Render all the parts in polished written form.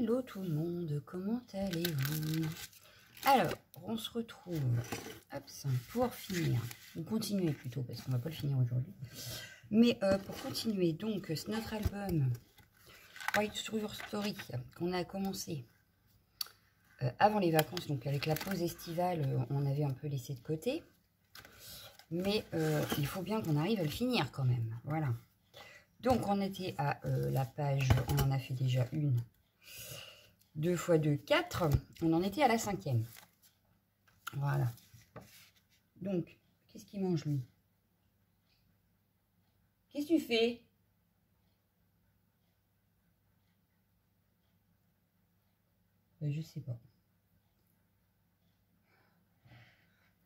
Hello tout le monde, comment allez-vous? Alors, on se retrouve hop, pour finir, ou continuer plutôt, parce qu'on va pas le finir aujourd'hui. Mais pour continuer, donc, c'est notre album Write Through Your Story qu'on a commencé avant les vacances, donc avec la pause estivale, on avait un peu laissé de côté. Mais il faut bien qu'on arrive à le finir quand même, voilà. Donc, on était à la page, on en a fait déjà une. 2 x 2, 4. On en était à la 5e. Voilà. Donc, qu'est-ce qu'il mange, lui? Qu'est-ce que tu fais? Je sais pas.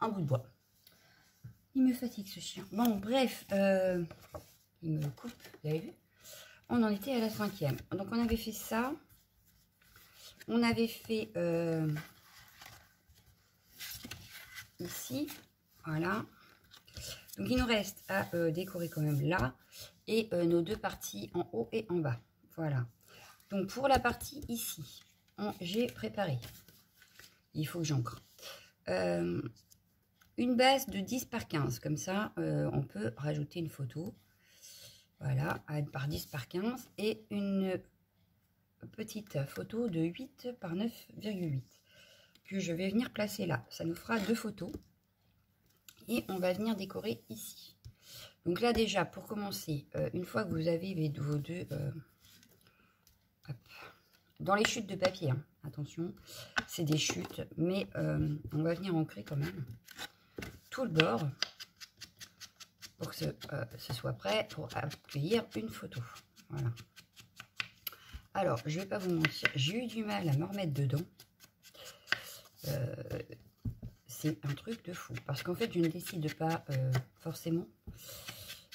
Un bout de bois. Il me fatigue, ce chien. Bon, bref. Il me coupe, vous avez vu? On en était à la 5e. Donc, on avait fait ça. On avait fait ici, voilà. Donc, il nous reste à décorer quand même là. Et nos deux parties en haut et en bas. Voilà. Donc, pour la partie ici, j'ai préparé. Il faut que j'encre. Une base de 10 par 15. Comme ça, on peut rajouter une photo. Voilà, par 10 par 15. Et une petite photo de 8 par 9,8 que je vais venir placer là. Ça nous fera 2 photos et on va venir décorer ici. Donc là déjà pour commencer, une fois que vous avez vos deux dans les chutes de papier, hein, attention, c'est des chutes, mais on va venir ancrer quand même tout le bord pour que ce soit prêt pour accueillir une photo. Voilà. Alors, je ne vais pas vous mentir, j'ai eu du mal à me remettre dedans. C'est un truc de fou. Parce qu'en fait, je ne décide pas forcément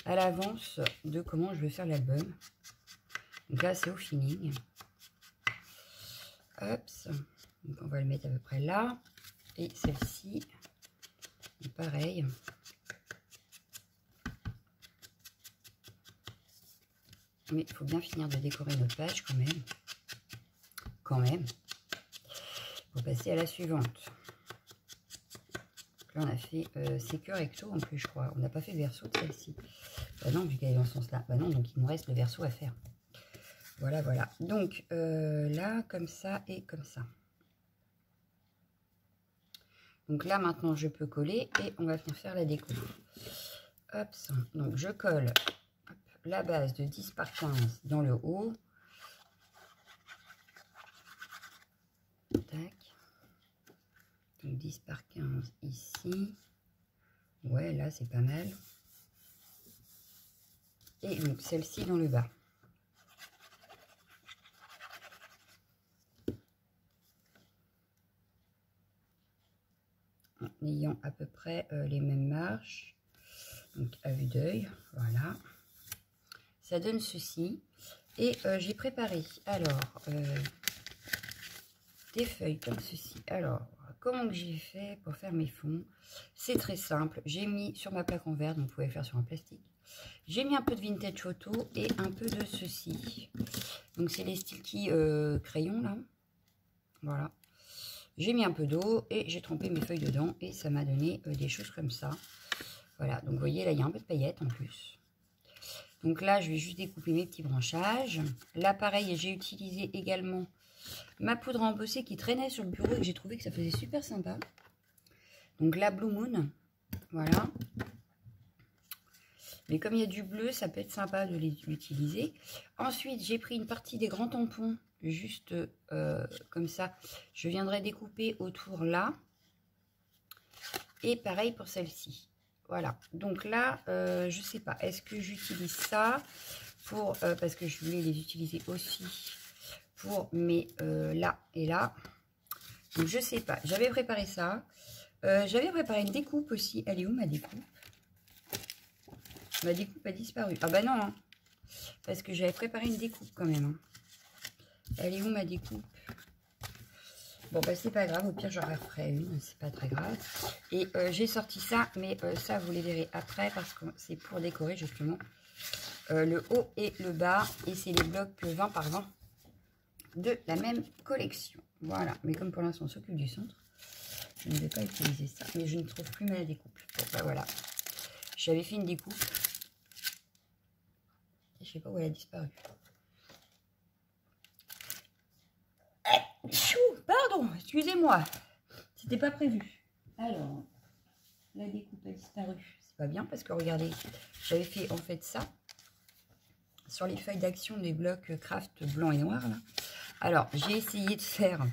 à l'avance de comment je vais faire l'album. Donc là, c'est au feeling. Hop. Donc, on va le mettre à peu près là. Et celle-ci, pareil. Mais il faut bien finir de décorer notre page quand même. Quand même. On va passer à la suivante. Là, on a fait c'est que recto en plus, je crois. On n'a pas fait le verso de celle-ci. Bah non, vu qu'elle est dans ce sens-là. Bah non, donc il nous reste le verso à faire. Voilà, voilà. Donc là, comme ça et comme ça. Donc là, maintenant, je peux coller et on va venir faire la déco. Hop, donc je colle la base de 10 par 15 dans le haut. Tac. Donc 10 par 15 ici. Ouais, là, c'est pas mal. Et donc celle-ci dans le bas. En ayant à peu près les mêmes marches. Donc à vue d'œil, voilà. Ça donne ceci. Et j'ai préparé, alors, des feuilles comme ceci. Alors, comment que j'ai fait pour faire mes fonds? C'est très simple. J'ai mis sur ma plaque en verre, donc vous pouvez le faire sur un plastique. J'ai mis un peu de vintage photo et un peu de ceci. Donc, c'est les Stilky crayons, là. Voilà. J'ai mis un peu d'eau et j'ai trempé mes feuilles dedans. Et ça m'a donné des choses comme ça. Voilà. Donc, vous voyez, là, il y a un peu de paillettes en plus. Donc là, je vais juste découper mes petits branchages. Là, pareil, j'ai utilisé également ma poudre embossée qui traînait sur le bureau et que j'ai trouvé que ça faisait super sympa. Donc la Blue Moon, voilà. Mais comme il y a du bleu, ça peut être sympa de l'utiliser. Ensuite, j'ai pris une partie des grands tampons, juste comme ça. Je viendrai découper autour là. Et pareil pour celle-ci. Voilà. Donc là, je sais pas. Est-ce que j'utilise ça pour parce que je voulais les utiliser aussi pour mes là et là. Donc je sais pas. J'avais préparé ça. J'avais préparé une découpe aussi. Elle est où ma découpe? Ma découpe a disparu. Ah bah non. Hein. Parce que j'avais préparé une découpe quand même. Hein. Elle est où ma découpe? Bon, bah, c'est pas grave. Au pire, j'en referai une. C'est pas très grave. Et j'ai sorti ça. Mais ça, vous les verrez après. Parce que c'est pour décorer, justement, le haut et le bas. Et c'est les blocs 20 par 20 de la même collection. Voilà, mais comme pour l'instant on s'occupe du centre, je ne vais pas utiliser ça, mais je ne trouve plus ma découpe. Bon, bah voilà, j'avais fait une découpe, je sais pas où elle a disparu. Pardon, excusez-moi, c'était pas prévu. Alors, la découpe a disparu, c'est pas bien parce que regardez, j'avais fait en fait ça sur les feuilles d'action des blocs craft blanc et noir là. Alors, j'ai essayé de faire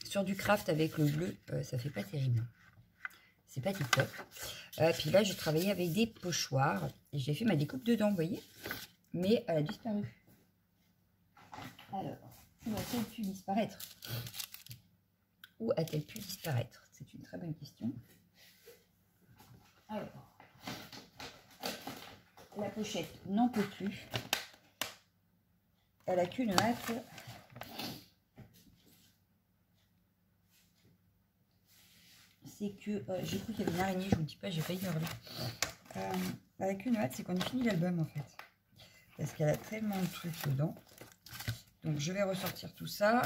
sur du craft avec le bleu, ça fait pas terrible. C'est pas tip top. Puis là, j'ai travaillé avec des pochoirs et j'ai fait ma découpe dedans, vous voyez. Mais elle a disparu. Alors, où a-t-elle pu disparaître? Où a-t-elle pu disparaître? C'est une très bonne question. Alors, la pochette n'en peut plus. Elle a qu'une hâte. C'est que j'ai cru qu'il y avait une araignée, je vous dis pas, j'ai failli hurler. Elle a qu'une hâte, c'est qu'on ait fini l'album en fait. Parce qu'elle a tellement de trucs dedans. Donc je vais ressortir tout ça.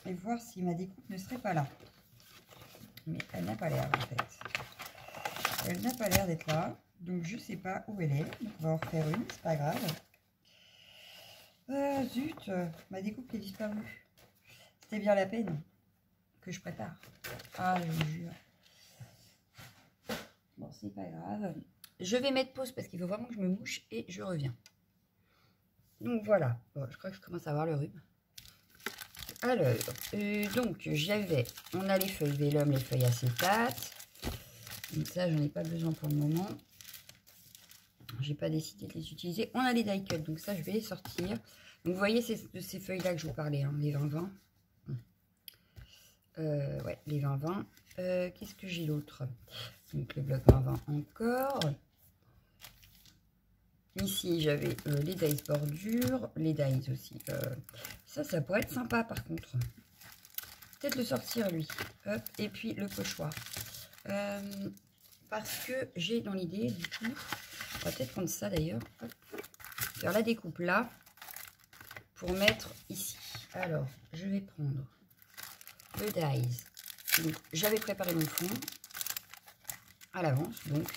Et voir si ma découpe ne serait pas là. Mais elle n'a pas l'air en fait. Elle n'a pas l'air d'être là. Donc je sais pas où elle est. Donc on va en refaire une, c'est pas grave. Zut, ma découpe est disparue. C'était bien la peine que je prépare. Ah, je vous jure. Bon, c'est pas grave. Je vais mettre pause parce qu'il faut vraiment que je me mouche et je reviens. Donc voilà. Bon, je crois que je commence à avoir le rhume. Alors, donc j'avais, on a les feuilles vélum, les feuilles acétate. Donc ça, j'en ai pas besoin pour le moment. J'ai pas décidé de les utiliser. On a les die cut, donc ça, je vais les sortir. Donc vous voyez, c'est de ces feuilles-là que je vous parlais, hein, les 20-20. Ouais, les 20-20. Qu'est-ce que j'ai l'autre? Donc le bloc 20-20 encore. Ici, j'avais les dies bordure, les dies aussi. Ça pourrait être sympa par contre. Peut-être le sortir lui. Hop, et puis le pochoir. Parce que j'ai dans l'idée, du coup, on va peut-être prendre ça d'ailleurs. Faire la découpe là pour mettre ici. Alors, je vais prendre le dies. J'avais préparé mon fond à l'avance, donc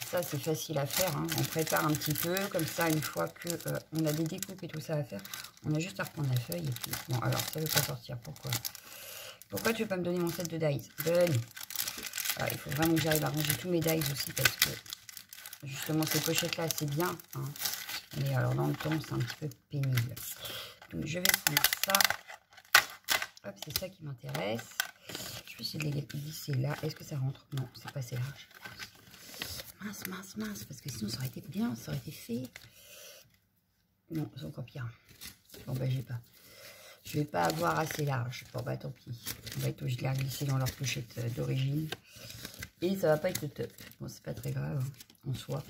ça c'est facile à faire, hein. On prépare un petit peu comme ça, une fois que on a des découpes et tout ça à faire, on a juste à reprendre la feuille et puis bon. Alors ça veut pas sortir, pourquoi tu veux pas me donner mon set de dies? Bonne. Alors, il faut vraiment que j'arrive à ranger tous mes dies aussi parce que justement ces pochettes là c'est bien, hein. Mais alors dans le temps c'est un petit peu pénible. Donc je vais prendre ça. Hop, c'est ça qui m'intéresse. Je vais essayer de les glisser là. Est-ce que ça rentre? Non, c'est pas assez large. Mince, parce que sinon ça aurait été bien, ça aurait été fait. Non, c'est encore pire. Bon bah je vais pas avoir assez large. Bon bah tant pis. On va être obligé de les glisser dans leur pochette d'origine. Et ça va pas être top. Bon, c'est pas très grave, hein, en soi.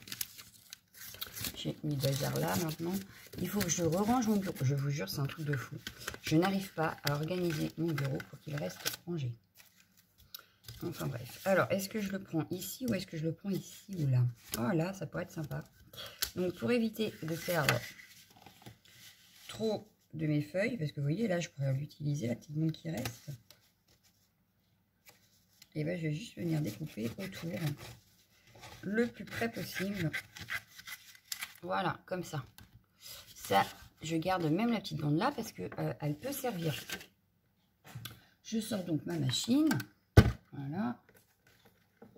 J'ai mis le bazar là maintenant. Il faut que je range mon bureau. Je vous jure, c'est un truc de fou. Je n'arrive pas à organiser mon bureau pour qu'il reste rangé. Enfin bref. Alors, est-ce que je le prends ici ou est-ce que je le prends ici ou là? Oh là, ça pourrait être sympa. Donc, pour éviter de perdre trop de mes feuilles, parce que vous voyez, là, je pourrais l'utiliser, la petite boule qui reste. Et bien, je vais juste venir découper autour le plus près possible. Voilà, comme ça. Ça, je garde même la petite bande là parce que elle peut servir. Je sors donc ma machine. Voilà.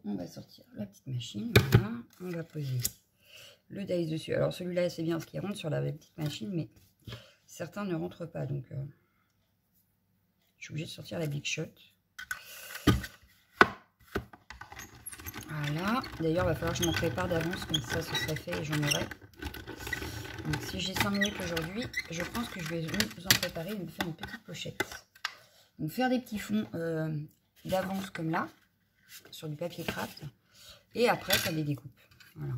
On va sortir la petite machine. Voilà. On va poser le dies dessus. Alors celui-là, c'est bien ce qui rentre sur la petite machine, mais certains ne rentrent pas. Donc, je suis obligée de sortir la Big Shot. Voilà. D'ailleurs, il va falloir que je m'en prépare d'avance, comme ça, ce serait fait et j'en aurai. Donc, si j'ai 5 minutes aujourd'hui, je pense que je vais vous en préparer et me faire une petite pochette. Donc, faire des petits fonds d'avance comme là, sur du papier craft. Et après, ça les découpe. Voilà.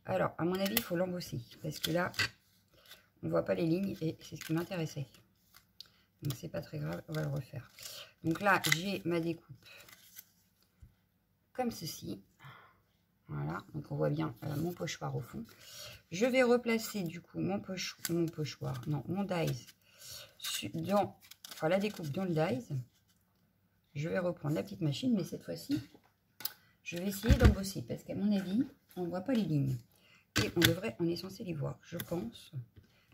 Alors, à mon avis, il faut l'embosser. Parce que là, on ne voit pas les lignes et c'est ce qui m'intéressait. Donc, c'est pas très grave, on va le refaire. Donc là, j'ai ma découpe comme ceci. Voilà, donc on voit bien mon pochoir au fond. Je vais replacer du coup mon pochoir, non, mon dies dans, enfin la découpe dans le dies. Je vais reprendre la petite machine, mais cette fois-ci, je vais essayer d'embosser parce qu'à mon avis, on ne voit pas les lignes. Et on est censé les voir, je pense.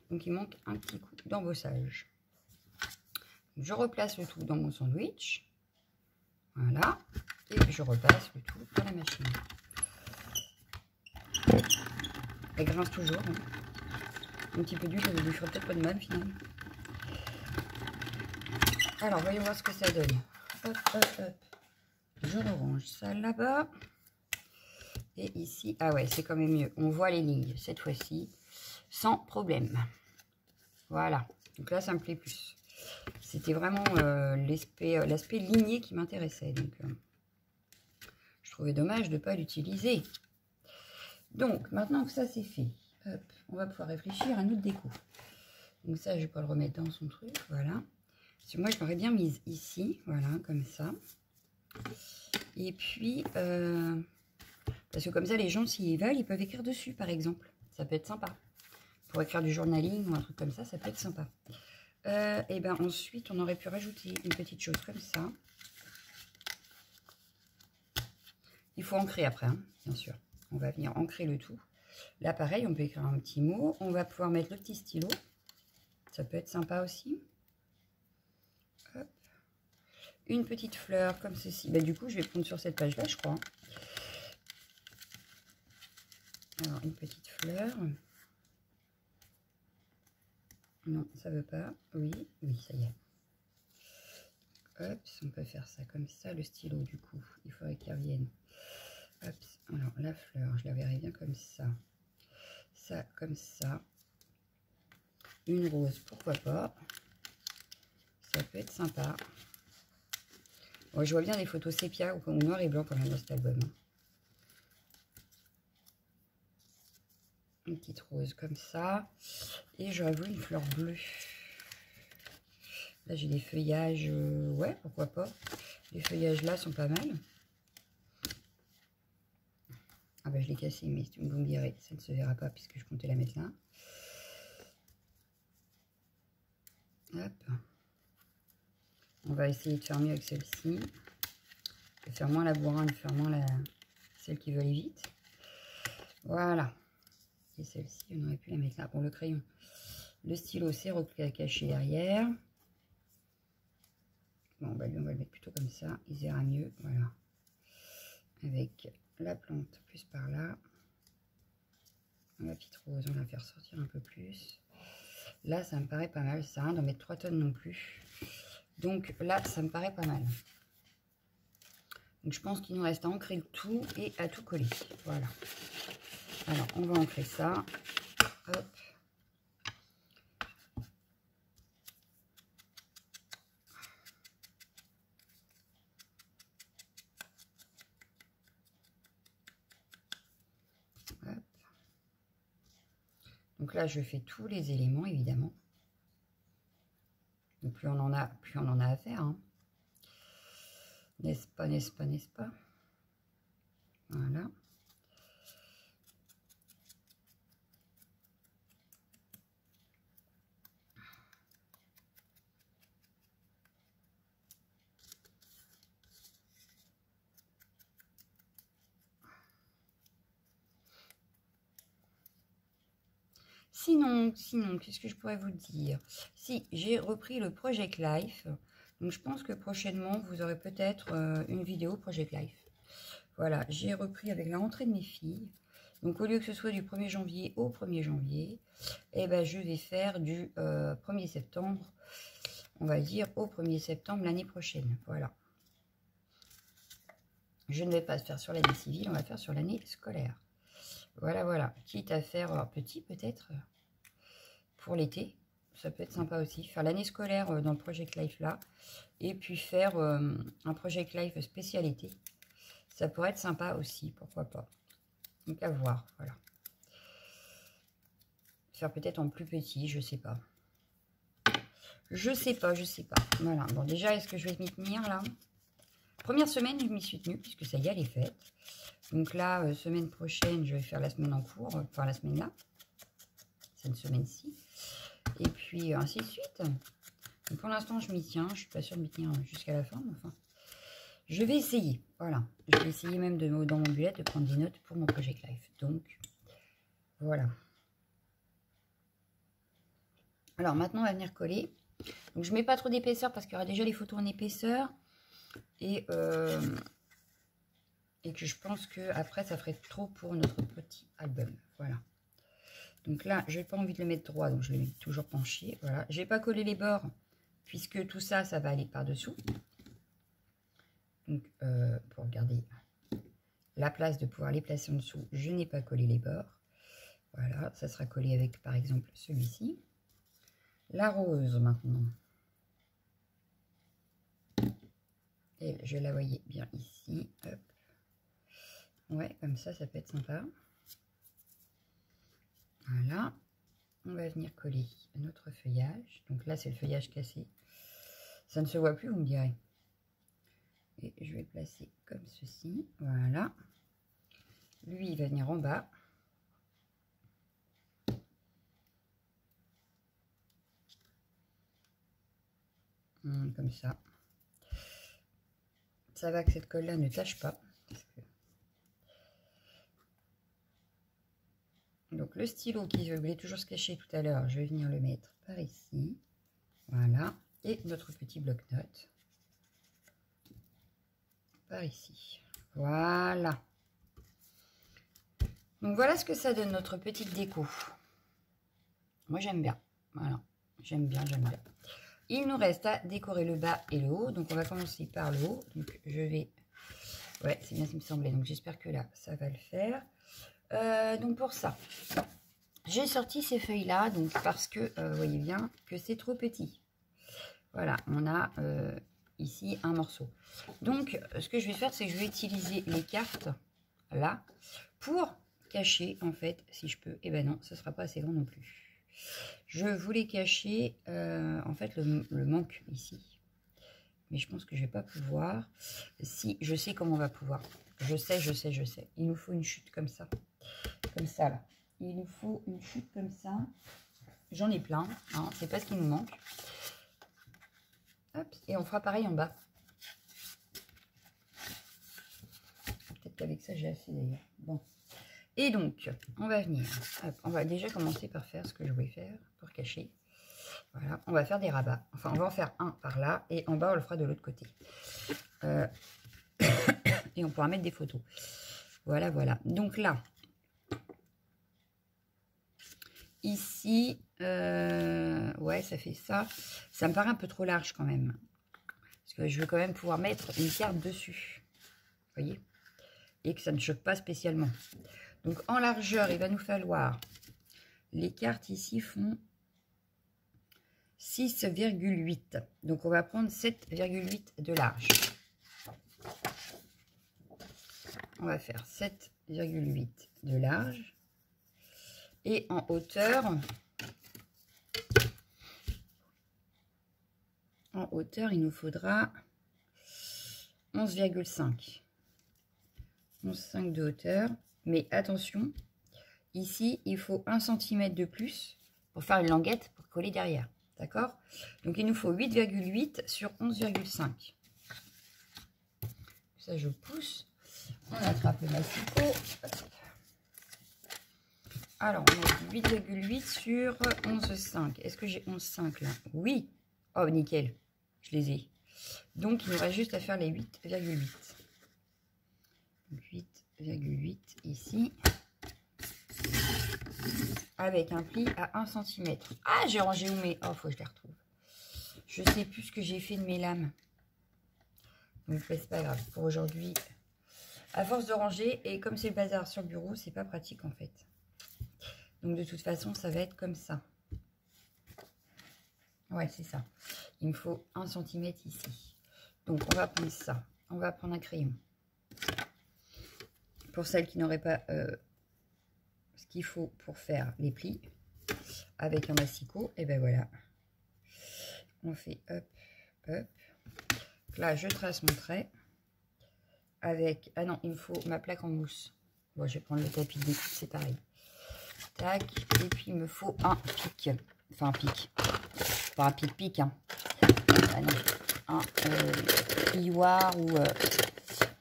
Donc il manque un petit coup d'embossage. Je replace le tout dans mon sandwich. Voilà. Et je repasse le tout dans la machine. Elle grince toujours. Hein. Un petit peu d'huile, ça ne lui ferait peut-être pas de mal finalement. Alors, voyons voir ce que ça donne. Hop, hop, hop. Je range ça là-bas. Et ici, ah ouais, c'est quand même mieux. On voit les lignes cette fois-ci, sans problème. Voilà. Donc là, ça me plaît plus. C'était vraiment l'aspect ligné qui m'intéressait. Donc, je trouvais dommage de ne pas l'utiliser. Donc, maintenant que ça c'est fait, hop, on va pouvoir réfléchir à notre déco. Donc ça, je vais pas le remettre dans son truc, voilà. Parce que moi, je l'aurais bien mise ici, voilà, comme ça. Et puis, parce que comme ça, les gens, s'ils veulent, ils peuvent écrire dessus, par exemple. Ça peut être sympa. Pour écrire du journaling ou un truc comme ça peut être sympa. Et ben ensuite, on aurait pu rajouter une petite chose comme ça. Il faut ancrer après, hein, bien sûr. On va venir ancrer le tout. Là, pareil, on peut écrire un petit mot. On va pouvoir mettre le petit stylo. Ça peut être sympa aussi. Hop. Une petite fleur comme ceci. Bah, du coup, je vais prendre sur cette page-là, je crois. Alors, une petite fleur. Non, ça veut pas. Oui, oui, ça y est. Hop, on peut faire ça comme ça. Le stylo, du coup, il faudrait qu'il revienne. Hop, alors la fleur, je la verrai bien comme ça. Ça, comme ça. Une rose, pourquoi pas. Ça peut être sympa. Bon, je vois bien des photos sépia ou noir et blanc quand même dans cet album. Une petite rose comme ça. Et j'aurais voulu une fleur bleue. Là, j'ai des feuillages. Ouais, pourquoi pas. Les feuillages là sont pas mal. Ah bah je l'ai cassé, mais vous me direz, ça ne se verra pas puisque je comptais la mettre là. Hop. On va essayer de faire mieux avec celle-ci. De faire moins la bourrin, de faire moins celle qui veut aller vite. Voilà. Et celle-ci, on aurait pu la mettre là. Bon, le crayon. Le stylo, c'est caché derrière. Bon, bah lui, on va le mettre plutôt comme ça. Il se verra mieux. Voilà. Avec la plante plus par là. La petite rose, on va la faire sortir un peu plus. Là, ça me paraît pas mal. Ça sert à rien d'en mettre 3 tonnes non plus. Donc là, ça me paraît pas mal. Donc je pense qu'il nous reste à ancrer le tout et à tout coller. Voilà. Alors, on va ancrer ça. Hop. Hop. Donc là, je fais tous les éléments, évidemment. Donc plus on en a à faire. Hein. N'est-ce pas, n'est-ce pas, n'est-ce pas? Voilà. Sinon, qu'est-ce que je pourrais vous dire? Si, j'ai repris le Project Life. Donc, je pense que prochainement, vous aurez peut-être une vidéo Project Life. Voilà, j'ai repris avec la rentrée de mes filles. Donc, au lieu que ce soit du 1er janvier au 1er janvier, eh ben, je vais faire du 1er septembre, on va dire, au 1er septembre l'année prochaine. Voilà. Je ne vais pas faire sur l'année civile, on va faire sur l'année scolaire. Voilà, voilà. Quitte à faire petit, peut-être, pour l'été. Ça peut être sympa aussi. Faire l'année scolaire dans le Project Life là. Et puis faire un Project Life spécial été. Ça pourrait être sympa aussi, pourquoi pas. Donc à voir, voilà. Faire peut-être en plus petit, je sais pas. Je sais pas. Voilà. Bon, déjà, est-ce que je vais m'y tenir là? Première semaine, je m'y suis tenue, puisque ça y est, elle est faite. Donc là, semaine prochaine, je vais faire la semaine en cours, enfin la semaine là. C'est une semaine-ci. Et puis, ainsi de suite. Donc, pour l'instant, je m'y tiens. Je suis pas sûre de m'y tenir jusqu'à la fin, mais enfin... Je vais essayer, voilà. Je vais essayer même dans mon bullet de prendre des notes pour mon Project Life. Donc, voilà. Alors, maintenant, on va venir coller. Donc, je mets pas trop d'épaisseur parce qu'il y aura déjà les photos en épaisseur. Et que je pense que après ça ferait trop pour notre petit album. Voilà. Donc là, je n'ai pas envie de le mettre droit, donc je le mets toujours penché. Voilà. Je n'ai pas collé les bords, puisque tout ça, ça va aller par-dessous. Donc, pour garder la place de pouvoir les placer en dessous, je n'ai pas collé les bords. Voilà, ça sera collé avec, par exemple, celui-ci. La rose, maintenant. Et je la voyais bien ici. Hop. Ouais, comme ça peut être sympa. Voilà. On va venir coller notre feuillage. Donc là, c'est le feuillage cassé. Ça ne se voit plus, vous me direz. Et je vais placer comme ceci. Voilà. Lui, il va venir en bas. Comme ça. Ça va que cette colle-là ne tâche pas. Donc le stylo qui voulait toujours se cacher tout à l'heure, je vais venir le mettre par ici. Voilà. Et notre petit bloc-notes par ici. Voilà. Donc voilà ce que ça donne, notre petite déco. Moi j'aime bien. Voilà. J'aime bien, j'aime bien. Il nous reste à décorer le bas et le haut. Donc on va commencer par le haut. Donc je vais... Ouais, c'est bien ce qui me semblait. Donc j'espère que là, ça va le faire. Donc pour ça, j'ai sorti ces feuilles-là. Donc parce que, vous voyez bien que c'est trop petit. Voilà, on a ici un morceau. Donc ce que je vais faire, c'est que je vais utiliser les cartes là pour cacher, en fait, si je peux. Et ben non, ce ne sera pas assez grand non plus. Je voulais cacher, en fait, le manque ici. Mais je pense que je ne vais pas pouvoir. Si, je sais comment on va pouvoir. Je sais. Il nous faut une chute comme ça. Comme ça, là. Il nous faut une chute comme ça. J'en ai plein. Hein, c'est pas ce qui nous manque. Hop, et on fera pareil en bas. Peut-être qu'avec ça, j'ai assez d'ailleurs. Bon. Et donc, on va venir. Hop, on va déjà commencer par faire ce que je voulais faire pour cacher. Voilà, on va faire des rabats. Enfin, on va en faire un par là et en bas, on le fera de l'autre côté. Et on pourra mettre des photos. Voilà, voilà. Donc là, ici, ouais, ça fait ça. Ça me paraît un peu trop large quand même. Parce que je veux quand même pouvoir mettre une carte dessus. Vous voyez? Et que ça ne choque pas spécialement. Donc, en largeur, il va nous falloir... Les cartes ici font 6,8. Donc, on va prendre 7,8 de large. On va faire 7,8 de large. Et en hauteur, il nous faudra 11,5. 11,5 de hauteur. Mais attention, ici, il faut 1 cm de plus pour faire une languette pour coller derrière. D'accord? Donc, il nous faut 8,8 sur 11,5. Ça, je pousse. On attrape le massicot. Alors, on a 8,8 sur 11,5. Est-ce que j'ai 11,5 là? Oui. Oh, nickel. Je les ai. Donc, il nous reste juste à faire les 8,8. 8,8 ici. Avec un pli à 1 cm. Ah, j'ai rangé où mes... Oh, faut que je les retrouve. Je sais plus ce que j'ai fait de mes lames. Donc, c'est pas grave. Pour aujourd'hui, à force de ranger, et comme c'est le bazar sur le bureau, c'est pas pratique en fait. Donc, de toute façon, ça va être comme ça. Ouais, c'est ça. Il me faut 1 cm ici. Donc, on va prendre ça. On va prendre un crayon. Pour celles qui n'auraient pas ce qu'il faut pour faire les plis, avec un massicot, et ben voilà. On fait hop, hop. Là, je trace mon trait. avec... Ah non, il me faut ma plaque en mousse. Bon, je vais prendre le tapis de découpe, c'est pareil. Tac. Et puis, il me faut un pic. Enfin, un pic. Pas un pic-pic, hein. Ah non. Un plioir ou...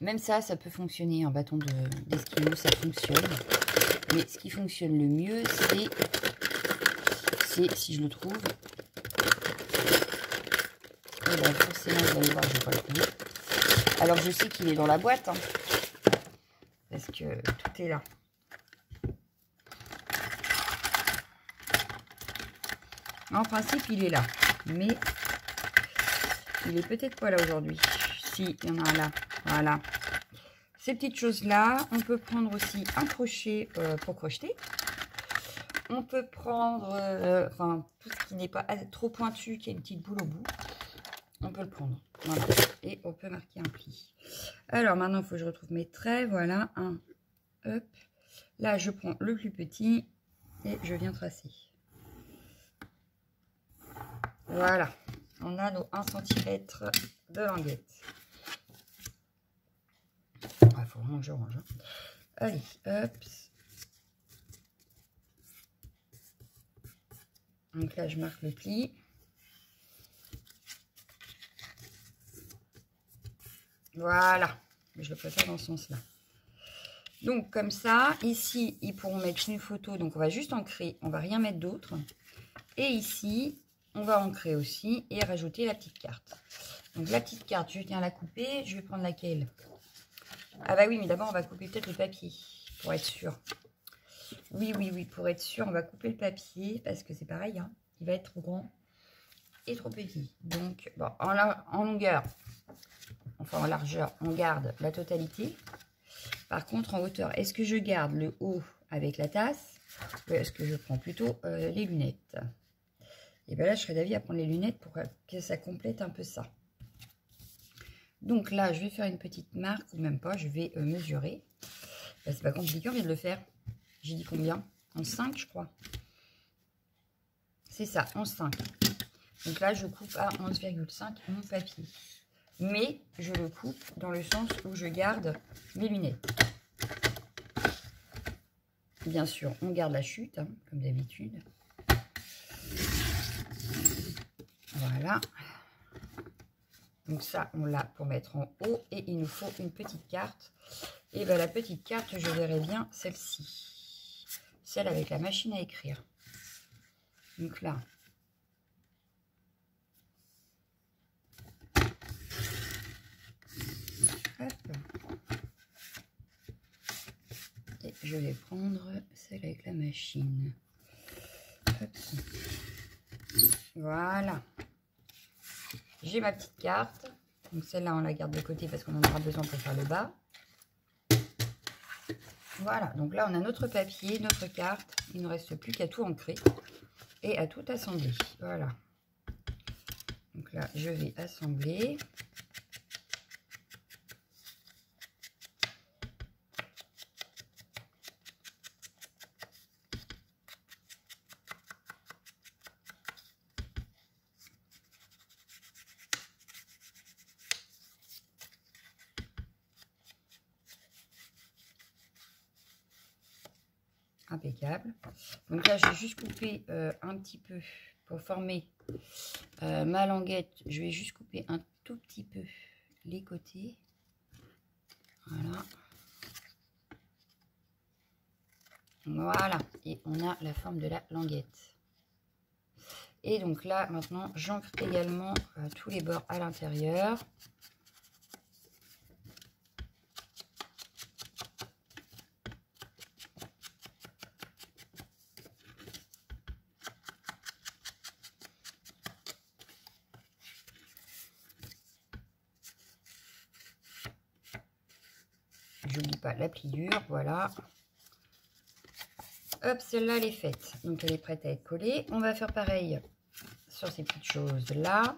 même ça, ça peut fonctionner. Un bâton d'esquimau, ça fonctionne. Mais ce qui fonctionne le mieux, c'est si je le trouve... Et bien, forcément, vous allez voir, je ne vais pas le trouver. Alors, je sais qu'il est dans la boîte, hein, parce que tout est là. En principe, il est là, mais il est peut-être pas là aujourd'hui. Si, il y en a un là. Voilà. Ces petites choses-là, on peut prendre aussi un crochet pour crocheter. On peut prendre enfin, tout ce qui n'est pas trop pointu, qui a une petite boule au bout. On peut le prendre. Voilà. Et on peut marquer un pli. Alors maintenant, il faut que je retrouve mes traits. Voilà. Un. Hop. Là, je prends le plus petit et je viens tracer. Voilà. On a nos 1 cm de languette. Il faut vraiment que je range. Hein. Allez, hop. Donc là, je marque le pli. Voilà. Je le préfère dans ce sens-là. Donc, comme ça, ici, ils pourront mettre une photo. Donc, on va juste ancrer. On va rien mettre d'autre. Et ici, on va ancrer aussi et rajouter la petite carte. Donc, la petite carte, je viens la couper. Je vais prendre laquelle? Ah bah oui, mais d'abord, on va couper peut-être le papier pour être sûr. Oui, oui, oui, pour être sûr, on va couper le papier parce que c'est pareil, hein, il va être trop grand et trop petit. Donc, bon, en longueur, enfin en largeur, on garde la totalité. Par contre, en hauteur, est-ce que je garde le haut avec la tasse ou est-ce que je prends plutôt les lunettes? Et bien là, je serais d'avis à prendre les lunettes pour que ça complète un peu ça. Donc là, je vais faire une petite marque, ou même pas, je vais mesurer. Ben, c'est pas compliqué, on vient de le faire. J'ai dit combien? En 5, je crois. C'est ça, en 5. Donc là, je coupe à 11,5 mon papier. Mais je le coupe dans le sens où je garde mes lunettes. Bien sûr, on garde la chute, hein, comme d'habitude. Voilà. Donc ça, on l'a pour mettre en haut. Et il nous faut une petite carte. Et bien la petite carte, je verrai bien celle-ci. Celle avec la machine à écrire. Donc là. Hop. Et je vais prendre celle avec la machine. Hop. Voilà. J'ai ma petite carte. Donc celle-là, on la garde de côté parce qu'on en aura besoin pour faire le bas. Voilà. Donc là, on a notre papier, notre carte. Il ne reste plus qu'à tout ancrer et à tout assembler. Voilà. Donc là, je vais assembler. Impeccable. Donc là, j'ai juste coupé un petit peu pour former ma languette. Je vais juste couper un tout petit peu les côtés. Voilà. Voilà. Et on a la forme de la languette. Et donc là, maintenant, j'ancre également tous les bords à l'intérieur. J'oublie pas la pliure, voilà. Hop, celle-là, elle est faite. Donc, elle est prête à être collée. On va faire pareil sur ces petites choses-là.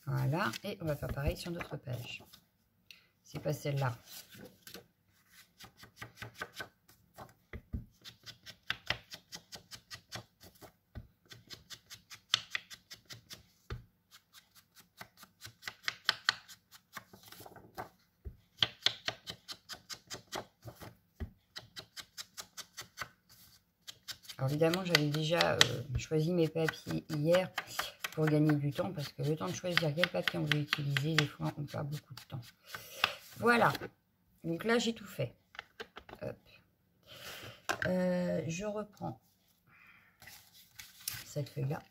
Voilà. Et on va faire pareil sur notre page. C'est pas celle-là. Alors évidemment, j'avais déjà choisi mes papiers hier pour gagner du temps, parce que le temps de choisir quel papier on veut utiliser, des fois on perd beaucoup de temps. Voilà, donc là j'ai tout fait. Hop. Je reprends cette feuille-là.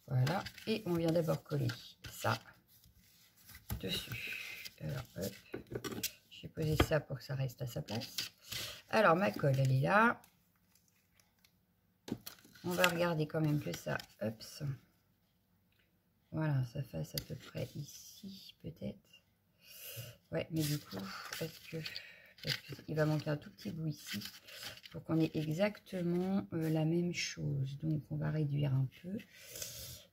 Voilà, et on vient d'abord coller ça dessus. Alors, hop, j'ai posé ça pour que ça reste à sa place. Alors, ma colle, elle est là. On va regarder quand même que ça, hop, voilà, ça fasse à peu près ici, peut-être. Ouais, mais du coup, parce qu'il va manquer un tout petit bout ici pour qu'on ait exactement la même chose. Donc, on va réduire un peu.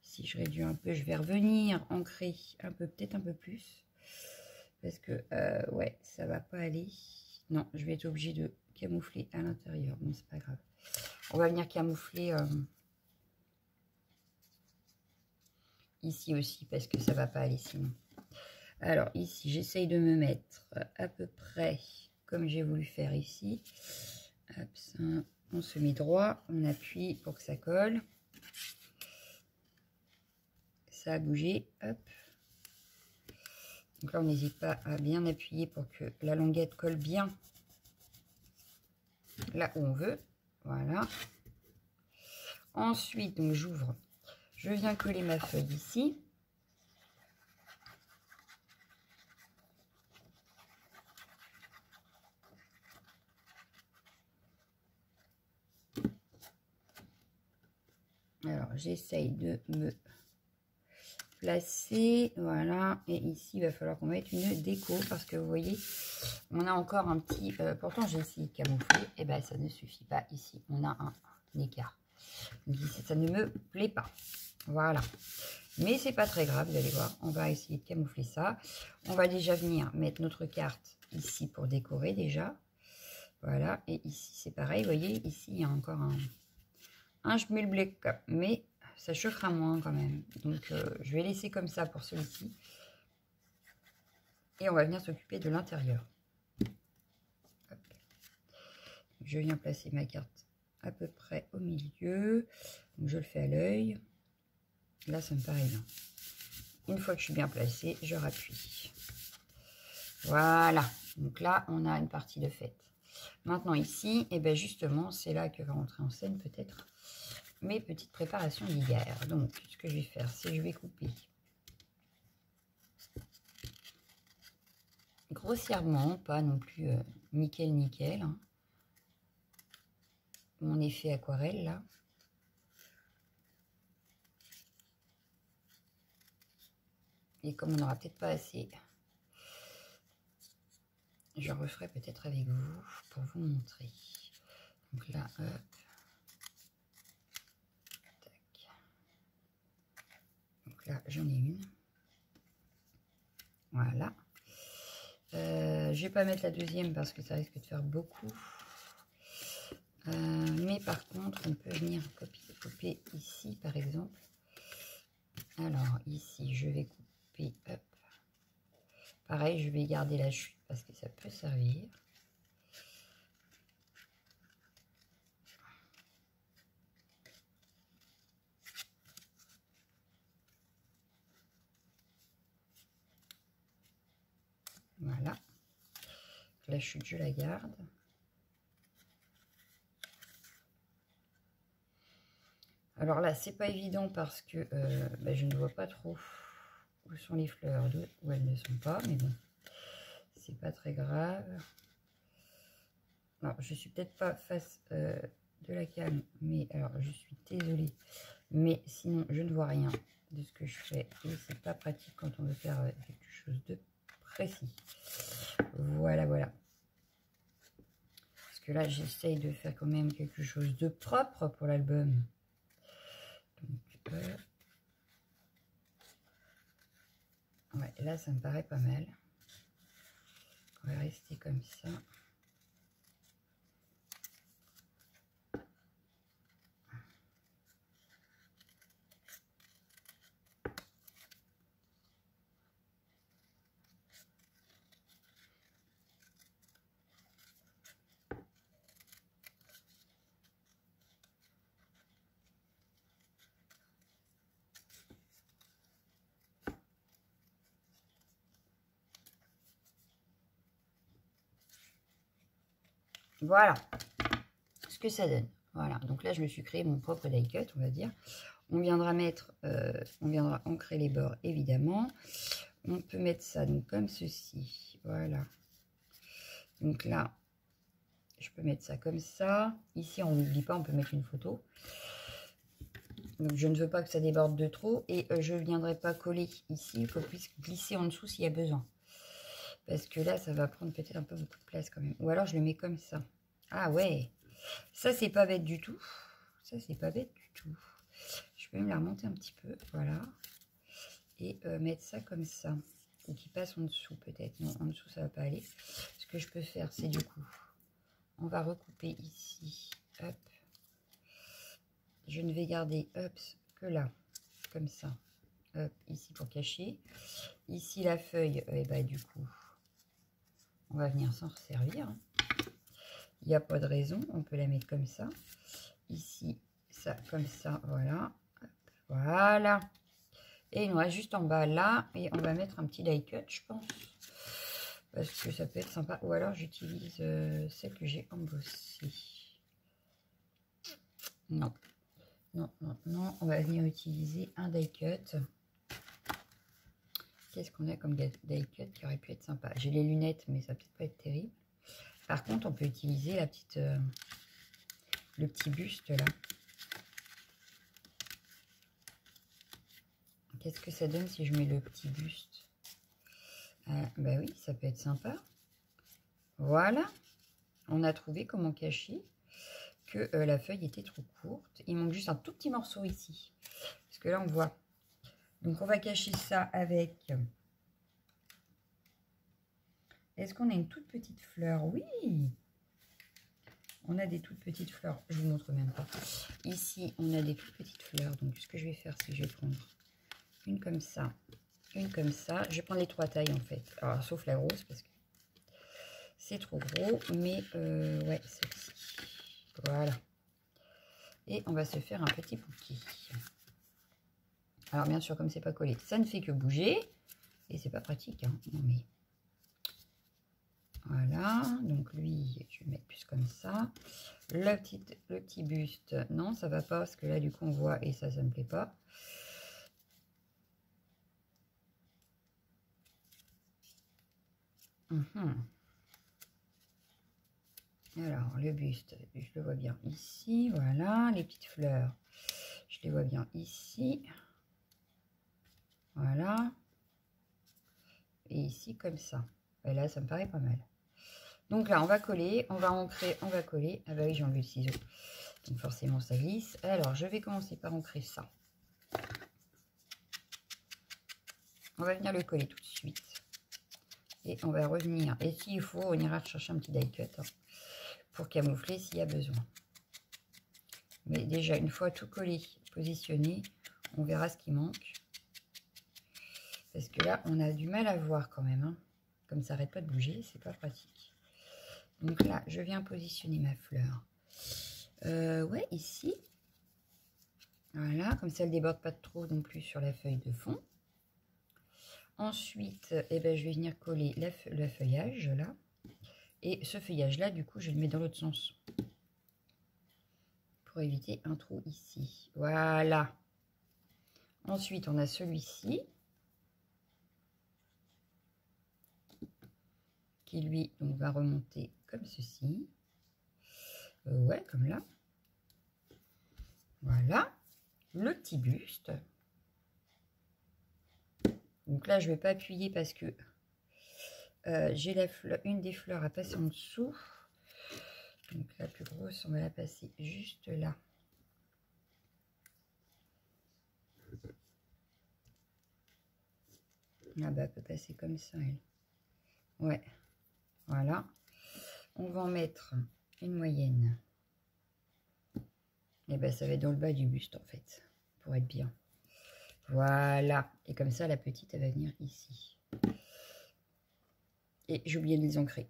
Si je réduis un peu, je vais revenir ancrer un peu, peut-être un peu plus. Parce que, ouais, ça va pas aller. Non, je vais être obligée de camoufler à l'intérieur. Bon, c'est pas grave. On va venir camoufler ici aussi, parce que ça va pas aller sinon. Alors, ici, j'essaye de me mettre à peu près comme j'ai voulu faire ici. Hop, ça, on se met droit, on appuie pour que ça colle. Ça a bougé, hop. Donc là, on n'hésite pas à bien appuyer pour que la languette colle bien là où on veut. Voilà. Ensuite, donc j'ouvre. Je viens coller ma feuille ici. Alors, j'essaye de me placer. Voilà. Et ici, il va falloir qu'on mette une déco parce que vous voyez, on a encore un petit... pourtant, j'ai essayé de camoufler. Et bien, ça ne suffit pas ici. On a un écart. Donc ici, ça ne me plaît pas. Voilà. Mais c'est pas très grave, vous allez voir. On va essayer de camoufler ça. On va déjà venir mettre notre carte ici pour décorer déjà. Voilà. Et ici, c'est pareil. Vous voyez, ici, il y a encore un schmilblick. Mais ça chauffera moins quand même. Donc, je vais laisser comme ça pour celui-ci. Et on va venir s'occuper de l'intérieur. Je viens placer ma carte à peu près au milieu. Donc, je le fais à l'œil. Là, ça me paraît bien. Une fois que je suis bien placée, je rappuie. Voilà. Donc là, on a une partie de faite. Maintenant, ici, et bien justement, c'est là que va rentrer en scène peut-être mes petites préparations d'hier. Donc, ce que je vais faire, c'est que je vais couper grossièrement, pas non plus nickel, hein. Mon effet aquarelle, là. Et comme on n'aura peut-être pas assez, je referai peut-être avec vous pour vous montrer. Donc là, hop. Tac. Donc là, j'en ai une. Voilà. Je vais pas mettre la deuxième parce que ça risque de faire beaucoup. Mais par contre, on peut venir couper ici, par exemple. Alors, ici, je vais couper, hop. Pareil, je vais garder la chute parce que ça peut servir. Voilà. La chute, je la garde. Alors là, c'est pas évident parce que je ne vois pas trop où sont les fleurs, où elles ne sont pas, mais bon, c'est pas très grave. Alors, je suis peut-être pas face de la cam, mais alors je suis désolée, mais sinon je ne vois rien de ce que je fais et c'est pas pratique quand on veut faire quelque chose de précis. Voilà, voilà. Parce que là, j'essaye de faire quand même quelque chose de propre pour l'album. Donc, ouais, là, ça me paraît pas mal. On va rester comme ça. Voilà ce que ça donne. Voilà, donc là, je me suis créé mon propre die cut, on va dire. On viendra mettre, on viendra ancrer les bords, évidemment. On peut mettre ça donc comme ceci. Voilà. Donc là, je peux mettre ça comme ça. Ici, on n'oublie pas, on peut mettre une photo. Donc, je ne veux pas que ça déborde de trop. Et je ne viendrai pas coller ici. Il faut plus glisser en dessous s'il y a besoin. Parce que là, ça va prendre peut-être un peu beaucoup de place quand même. Ou alors, je le mets comme ça. Ah ouais. Ça, c'est pas bête du tout. Ça, c'est pas bête du tout. Je peux même la remonter un petit peu. Voilà. Et mettre ça comme ça. Ou qui passe en dessous peut-être. Non, en dessous, ça va pas aller. Ce que je peux faire, c'est du coup, on va recouper ici. Hop. Je ne vais garder, hop, que là. Comme ça. Hop, ici pour cacher. Ici, la feuille, et bah, du coup, on va venir s'en servir. Il n'y a pas de raison. On peut la mettre comme ça. Ici, ça, comme ça. Voilà. Hop, voilà. Et il nous reste juste en bas là. Et on va mettre un petit die cut, je pense. Parce que ça peut être sympa. Ou alors j'utilise celle que j'ai embossée. Non. Non, non, non. On va venir utiliser un die cut. Qu'est-ce qu'on a comme die cut qui aurait pu être sympa? J'ai les lunettes, mais ça peut-être pas être terrible. Par contre, on peut utiliser la petite, le petit buste là. Qu'est-ce que ça donne si je mets le petit buste? Bah oui, ça peut être sympa. Voilà. On a trouvé comment cacher que la feuille était trop courte. Il manque juste un tout petit morceau ici. Parce que là, on voit. Donc, on va cacher ça avec... Est-ce qu'on a une toute petite fleur? Oui. On a des toutes petites fleurs. Je vous montre même pas. Ici, on a des toutes petites fleurs. Donc, ce que je vais faire, c'est que je vais prendre une comme ça, une comme ça. Je vais prendre les 3 tailles, en fait. Alors, sauf la grosse, parce que c'est trop gros. Mais, ouais, celle-ci. Voilà. Et on va se faire un petit bouquet. Alors, bien sûr, comme c'est pas collé, ça ne fait que bouger. Et c'est pas pratique, hein. Non, mais... Voilà, donc lui, je vais le mettre plus comme ça. Le petit buste, non, ça va pas, parce que là, du coup, on voit, et ça me plaît pas. Alors, le buste, je le vois bien ici, voilà. Les petites fleurs, je les vois bien ici. Voilà. Et ici, comme ça. Et là, ça me paraît pas mal. Donc là, on va coller, on va ancrer, on va coller. Ah bah oui, j'ai enlevé le ciseau. Donc forcément, ça glisse. Alors, je vais commencer par ancrer ça. On va venir le coller tout de suite. Et on va revenir. Et s'il faut, on ira chercher un petit die cut hein, pour camoufler s'il y a besoin. Mais déjà, une fois tout collé, positionné, on verra ce qui manque. Parce que là, on a du mal à voir quand même. Hein. Comme ça n'arrête pas de bouger, c'est pas pratique. Donc là, je viens positionner ma fleur. Ouais, ici. Voilà, comme ça, elle ne déborde pas trop non plus sur la feuille de fond. Ensuite, eh ben, je vais venir coller le feuillage là. Et ce feuillage-là, du coup, je le mets dans l'autre sens. Pour éviter un trou ici. Voilà. Ensuite, on a celui-ci. Qui, lui, donc, va remonter comme ceci. Ouais, comme là. Voilà. Le petit buste. Donc là, je ne vais pas appuyer parce que j'ai une des fleurs à passer en dessous. Donc la plus grosse, on va la passer juste là. Ah bah, elle peut passer comme ça, elle. Ouais. Voilà. On va en mettre une moyenne. Et ben, ça va être dans le bas du buste, en fait. Pour être bien. Voilà. Et comme ça, la petite, elle va venir ici. Et j'ai oublié de les ancrer.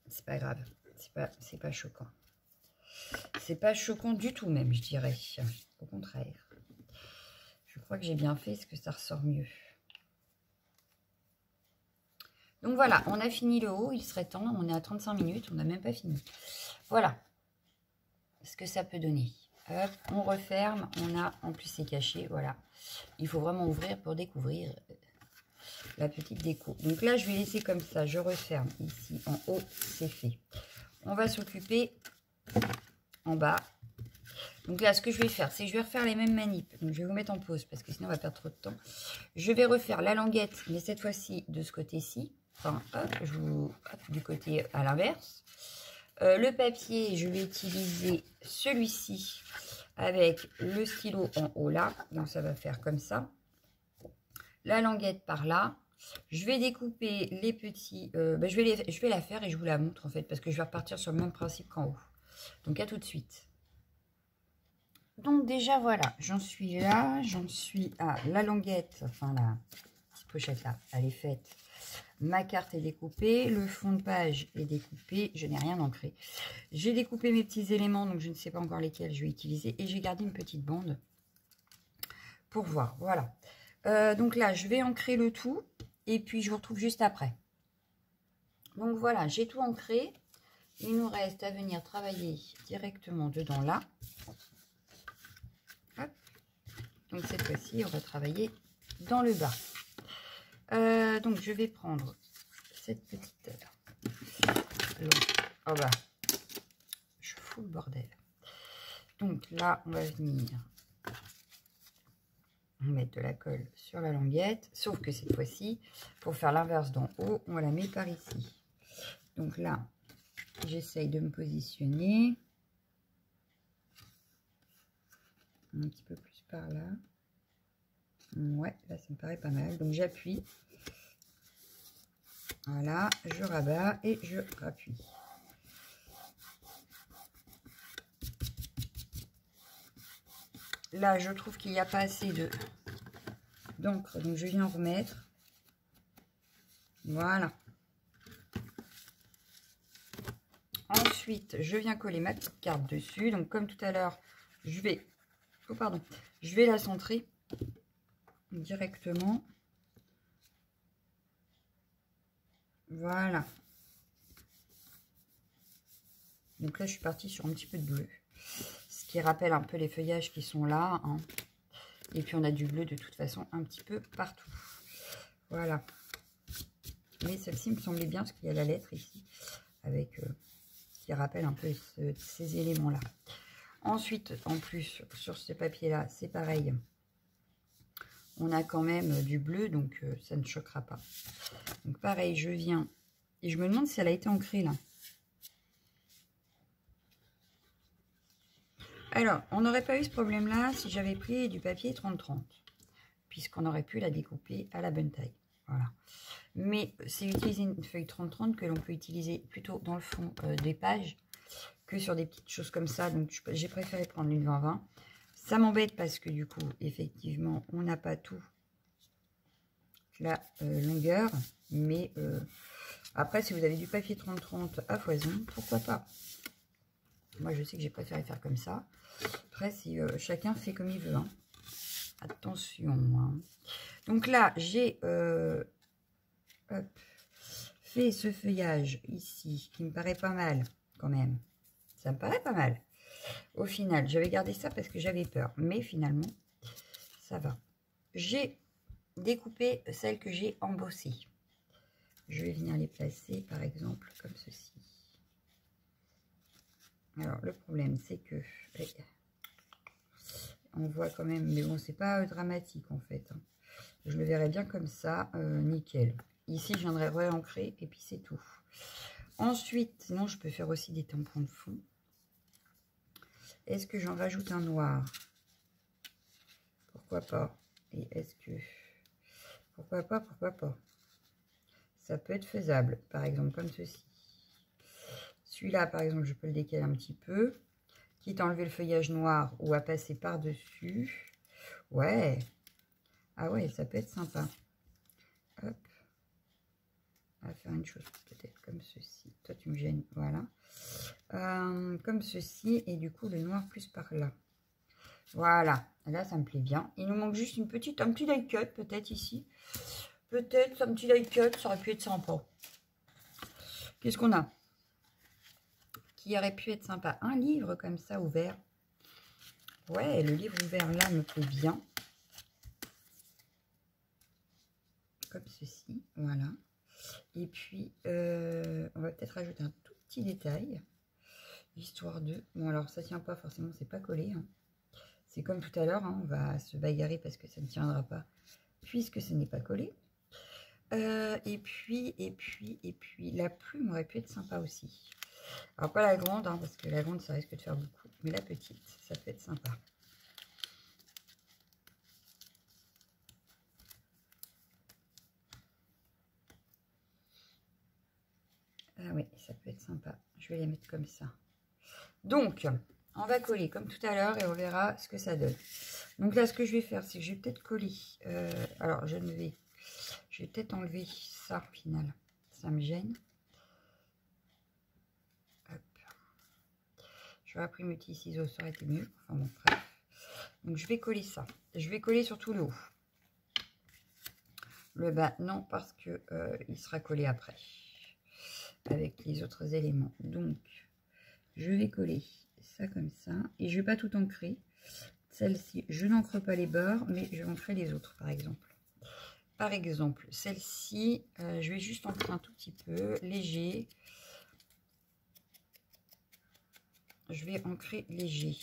C'est pas grave. C'est pas choquant. C'est pas choquant du tout même, je dirais. Au contraire. Je crois que j'ai bien fait, parce que ça ressort mieux. Donc voilà, on a fini le haut. Il serait temps. On est à 35 minutes. On n'a même pas fini. Voilà ce que ça peut donner. Hop, on referme. On a, en plus c'est caché, voilà. Il faut vraiment ouvrir pour découvrir la petite déco. Donc là, je vais laisser comme ça. Je referme ici en haut, c'est fait. On va s'occuper en bas. Donc là, ce que je vais faire, c'est que je vais refaire les mêmes manips. Donc je vais vous mettre en pause parce que sinon on va perdre trop de temps. Je vais refaire la languette, mais cette fois-ci de ce côté-ci. Enfin, hop, du côté à l'inverse. Le papier, je vais utiliser celui-ci avec le stylo en haut là. Donc ça va faire comme ça. La languette par là. Je vais découper les petits... je vais la faire et je vous la montre en fait. Parce que je vais repartir sur le même principe qu'en haut. Donc à tout de suite. Donc déjà voilà, j'en suis là. J'en suis à la languette. Enfin la petite pochette là, elle est faite. Ma carte est découpée, le fond de page est découpé, je n'ai rien ancré. J'ai découpé mes petits éléments, donc je ne sais pas encore lesquels je vais utiliser. Et j'ai gardé une petite bande pour voir, voilà. Donc là, je vais ancrer le tout et puis je vous retrouve juste après. Donc voilà, j'ai tout ancré. Il nous reste à venir travailler directement dedans là. Hop. Donc cette fois-ci, on va travailler dans le bas. Donc je vais prendre cette petite oh bah je fous le bordel. Donc là on va venir mettre de la colle sur la languette, sauf que cette fois-ci pour faire l'inverse d'en haut on la met par ici. Donc là j'essaye de me positionner un petit peu plus par là. Ouais, là ça me paraît pas mal. Donc j'appuie. Voilà, je rabats et je rappuie. Là, je trouve qu'il n'y a pas assez d'encre, donc je viens remettre. Voilà. Ensuite, je viens coller ma petite carte dessus. Donc comme tout à l'heure, je vais la centrer directement. Voilà. Donc là, je suis partie sur un petit peu de bleu. Ce qui rappelle un peu les feuillages qui sont là. Hein. Et puis, on a du bleu de toute façon un petit peu partout. Voilà. Mais celle-ci me semblait bien parce qu'il y a la lettre ici. Avec ce qui rappelle un peu ces éléments-là. Ensuite, en plus, sur ce papier-là, c'est pareil. On a quand même du bleu, donc ça ne choquera pas. Donc pareil, je viens et je me demande si elle a été ancrée là. Alors, on n'aurait pas eu ce problème-là si j'avais pris du papier 30-30, puisqu'on aurait pu la découper à la bonne taille. Voilà. Mais c'est utiliser une feuille 30-30 que l'on peut utiliser plutôt dans le fond des pages que sur des petites choses comme ça. Donc, j'ai préféré prendre une 20-20. Ça m'embête parce que du coup, effectivement, on n'a pas tout la longueur. Mais après, si vous avez du papier 30-30 à foison, pourquoi pas. Moi, je sais que j'ai préféré faire comme ça. Après, si chacun fait comme il veut. Hein. Attention. Hein. Donc là, j'ai fait ce feuillage ici, qui me paraît pas mal quand même. Ça me paraît pas mal. Au final, j'avais gardé ça parce que j'avais peur. Mais finalement, ça va. J'ai découpé celles que j'ai embossées. Je vais venir les placer, par exemple, comme ceci. Alors, le problème, c'est que... on voit quand même... Mais bon, c'est pas dramatique, en fait. Hein. Je le verrai bien comme ça, nickel. Ici, je viendrai réancrer, et puis c'est tout. Ensuite, sinon, je peux faire aussi des tampons de fond. Est-ce que j'en rajoute un noir? Pourquoi pas? Et est-ce que... pourquoi pas, pourquoi pas? Ça peut être faisable, par exemple, comme ceci. Celui-là, par exemple, je peux le décaler un petit peu. Quitte à enlever le feuillage noir ou à passer par-dessus. Ouais. Ah ouais, ça peut être sympa. Hop. On va faire une chose peut-être comme ceci. Toi, tu me gênes. Voilà. Comme ceci. Et du coup, le noir plus par là. Voilà. Là, ça me plaît bien. Il nous manque juste un petit die cut peut-être ici. Peut-être un petit die cut. Ça aurait pu être sympa. Qu'est-ce qu'on a? qui aurait pu être sympa? Un livre comme ça ouvert. Ouais, le livre ouvert là me plaît bien. Comme ceci, voilà. Et puis, on va peut-être rajouter un tout petit détail. Histoire de... Bon, alors ça tient pas forcément, c'est pas collé. Hein. C'est comme tout à l'heure, hein, on va se bagarrer parce que ça ne tiendra pas, puisque ce n'est pas collé. Et puis, la plume aurait pu être sympa aussi. Alors pas la grande, hein, parce que la grande, ça risque de faire beaucoup. Mais la petite, ça peut être sympa. Ah oui, ça peut être sympa. Je vais les mettre comme ça. Donc, on va coller comme tout à l'heure et on verra ce que ça donne. Donc là, ce que je vais faire, c'est que je vais peut-être coller. Alors, je vais peut-être enlever ça au final. Ça me gêne. Hop. J'aurais pris mes petits ciseaux, ça aurait été mieux. Enfin bon, bref. Donc, je vais coller ça. Je vais coller surtout le haut. Le bas, non, parce que il sera collé après. Avec les autres éléments. Donc, je vais coller ça comme ça. Et je ne vais pas tout ancrer. Celle-ci, je n'encre pas les bords, mais je vais ancrer les autres, par exemple. Par exemple, celle-ci, je vais juste ancrer un tout petit peu, léger. Je vais ancrer léger.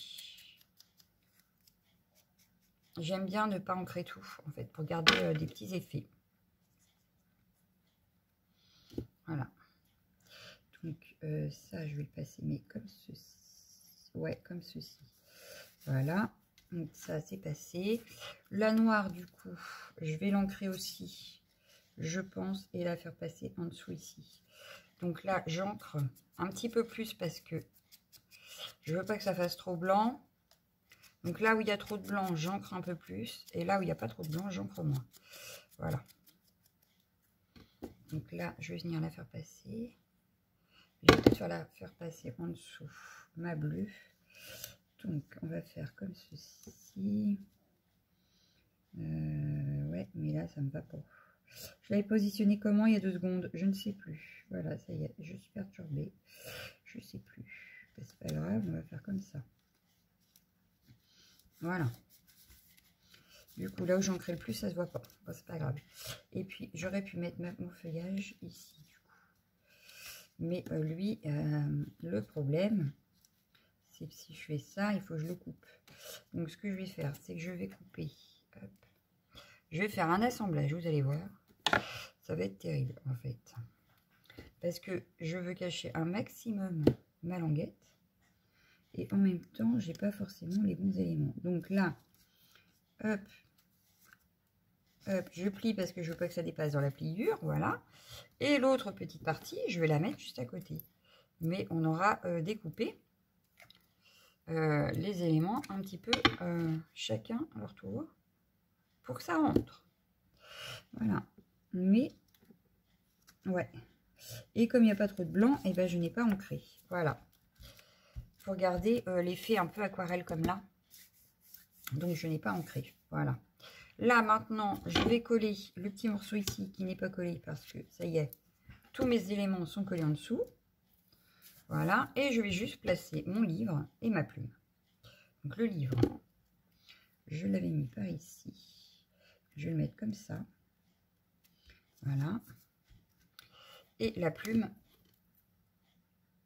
J'aime bien ne pas ancrer tout, en fait, pour garder des petits effets. Voilà. Donc, ça, je vais le passer, mais comme ceci. Ouais, comme ceci. Voilà. Donc, ça, c'est passé. La noire, du coup, je vais l'ancrer aussi, je pense, et la faire passer en dessous ici. Donc là, j'ancre un petit peu plus parce que je veux pas que ça fasse trop blanc. Donc là où il y a trop de blanc, j'ancre un peu plus. Et là où il n'y a pas trop de blanc, j'ancre moins. Voilà. Donc là, je vais venir la faire passer. Je vais peut-être la faire passer en dessous ma bleue. Donc, on va faire comme ceci. Ouais, mais là, ça me va pas. Je l'avais positionné comment il y a 2 secondes? Je ne sais plus. Voilà, ça y est, je suis perturbée. Je ne sais plus. C'est pas grave, on va faire comme ça. Voilà. Du coup, là où j'ancrais le plus, ça se voit pas. Bon, c'est pas grave. Et puis, j'aurais pu mettre mon feuillage ici, du coup. Mais lui, le problème, c'est que si je fais ça, il faut que je le coupe. Donc, ce que je vais faire, c'est que je vais couper. Hop. Je vais faire un assemblage, vous allez voir. Ça va être terrible, en fait. Parce que je veux cacher un maximum ma languette. Et en même temps, j'ai pas forcément les bons éléments. Donc là, hop, hop, je plie parce que je veux pas que ça dépasse dans la pliure, voilà. Et l'autre petite partie, je vais la mettre juste à côté. Mais on aura découpé les éléments un petit peu chacun à leur tour pour que ça rentre. Voilà. Mais, ouais. Et comme il n'y a pas trop de blanc, et ben je n'ai pas ancré. Voilà. Pour garder l'effet un peu aquarelle comme là. Donc je n'ai pas ancré. Voilà. Là maintenant, je vais coller le petit morceau ici qui n'est pas collé parce que ça y est, tous mes éléments sont collés en dessous. Voilà. Et je vais juste placer mon livre et ma plume. Donc le livre, je l'avais mis par ici. Je vais le mettre comme ça. Voilà. Et la plume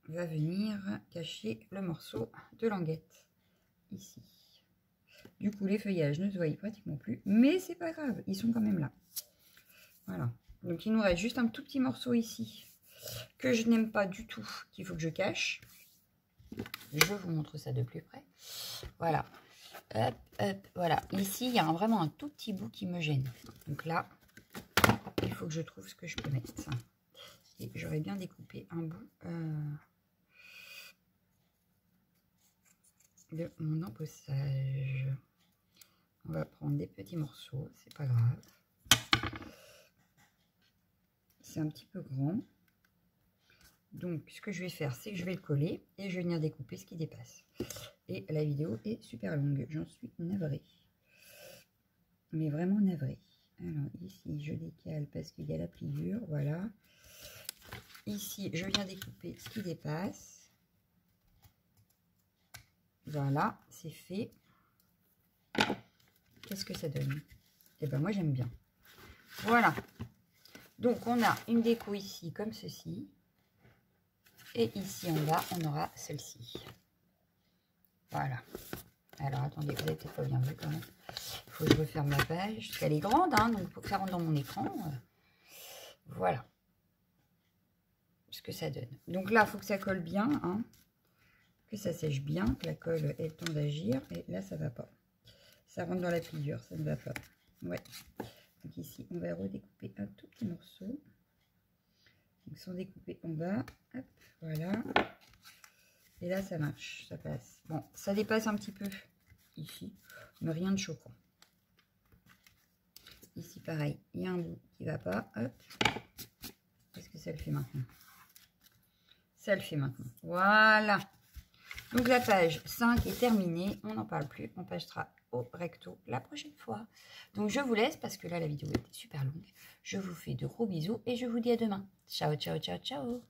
va venir cacher le morceau de languette ici. Du coup, les feuillages ne se voient pratiquement plus, mais c'est pas grave, ils sont quand même là. Voilà. Donc, il nous reste juste un tout petit morceau ici que je n'aime pas du tout, qu'il faut que je cache. Je vous montre ça de plus près. Voilà. Hop, hop, voilà. Ici, il y a vraiment un tout petit bout qui me gêne. Donc là, il faut que je trouve ce que je peux mettre. Et j'aurais bien découpé un bout de mon embossage. On va prendre des petits morceaux, c'est pas grave. C'est un petit peu grand. Donc, ce que je vais faire, c'est que je vais le coller et je vais venir découper ce qui dépasse. Et la vidéo est super longue, j'en suis navrée. Mais vraiment navrée. Alors, ici, je décale parce qu'il y a la pliure, voilà. Ici, je viens découper ce qui dépasse. Voilà, c'est fait. Qu'est-ce que ça donne? Eh ben moi j'aime bien. Voilà. Donc on a une déco ici comme ceci. Et ici en bas, on aura celle-ci. Voilà. Alors attendez, vous n'avez peut-être pas bien vu quand même. Il faut que je referme la page. Parce qu'elle est grande, hein, donc il faut que ça rentre dans mon écran. Voilà. Ce que ça donne. Donc là, il faut que ça colle bien. Hein, que ça sèche bien, que la colle ait le temps d'agir. Et là, ça ne va pas. Ça rentre dans la pliure, ça ne va pas. Ouais. Donc ici, on va redécouper un tout petit morceau. Donc sans découper en bas. Hop, voilà. Et là, ça marche, ça passe. Bon, ça dépasse un petit peu ici, mais rien de choquant. Ici, pareil, il y a un bout qui ne va pas. Hop. Est-ce que ça le fait maintenant? Ça le fait maintenant. Voilà. Donc, la page 5 est terminée. On n'en parle plus. On passera au recto la prochaine fois. Donc, je vous laisse parce que là, la vidéo était super longue. Je vous fais de gros bisous et je vous dis à demain. Ciao, ciao, ciao, ciao.